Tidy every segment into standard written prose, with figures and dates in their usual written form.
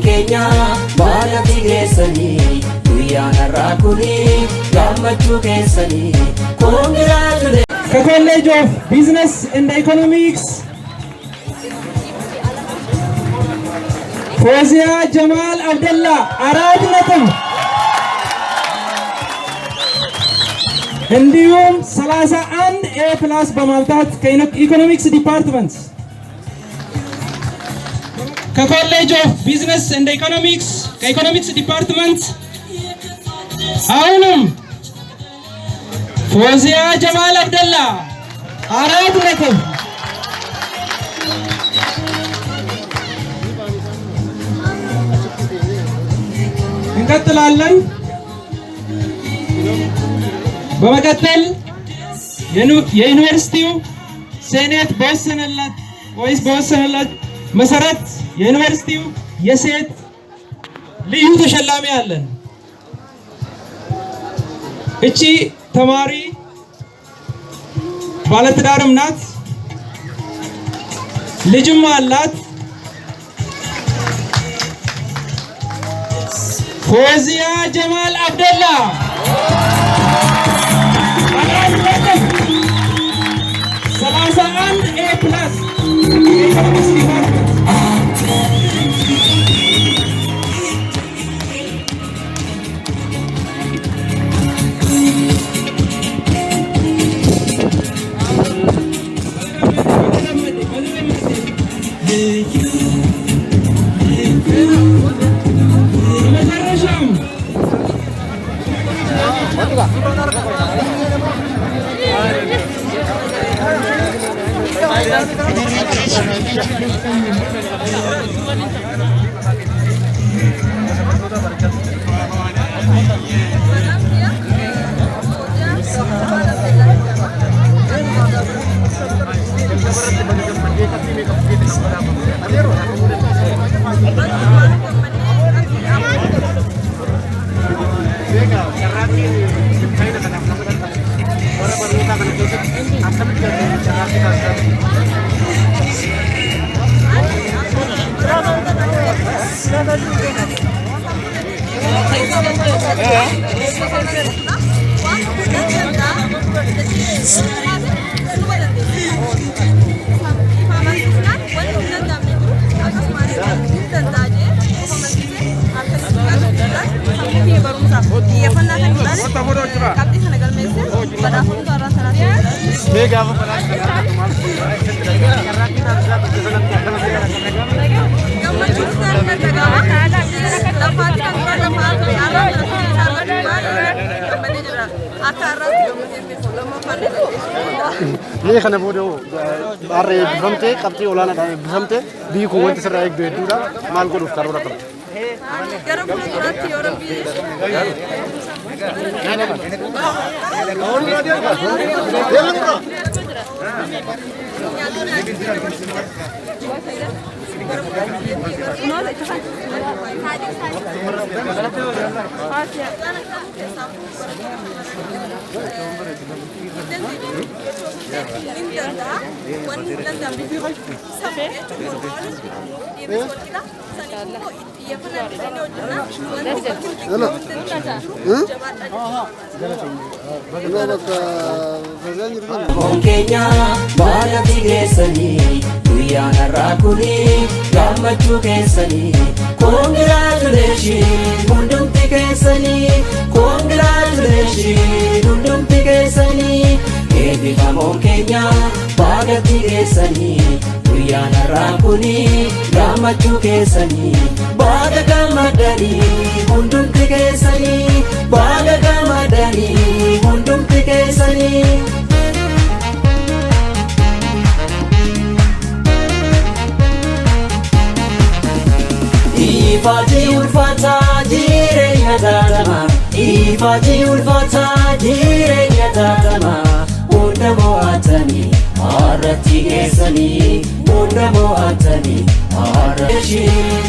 Keenya baala tigeessanii guyyaan har'aa kuni gammachuu keessanii congratulations. The College of Business and Economics, Fawzia Jamal Abdullah, አራት ነጥብ እንዲሁም 31 A+ በማምጣት ከኢኮኖሚክስ ዲፓርትመንት ከኮሌጅ ኦፍ ቢዝነስ ኤንድ ኢኮኖሚክስ ከኢኮኖሚክስ ዲፓርትመንት አሁንም ፎዚያ ጀማል አብደላ አራት ነጥብ እንቀጥላለን። በመቀጠል የዩኒቨርሲቲው ሴኔት በወሰነለት መሰረት የዩኒቨርሲቲው የሴት ልዩ ተሸላሚ አለን። እቺ ተማሪ ባለትዳርም ናት፣ ልጅም አላት። ፎዚያ ጀማል አብደላ 31 A+. Ini kan bodoh, are bhamte, kapti olana dah bhamte, biku wanti serai ek dua dua, mal ko duf karo rakam. Keenya baala tigeessanii guyyaan har'aa kuni gammachuu keessanii congratulations hundumti keessanii congratulations hundumti keessanii eebbifamoon keenya baala tigeessanii guyyaan har'aa kuni gammachuu keessanii baala gammadanii hundumti keessanii baala gammadanii hundumti keessanii. Ifaaji ulfaataa jireenya daatamaa Ifaaji ulfaataa jireenya daatamaa hunda mo'atanii har'atti geessanii hunda mo'atanii har'atti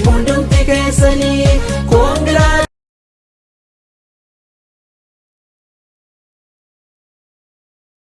hundumti keessanii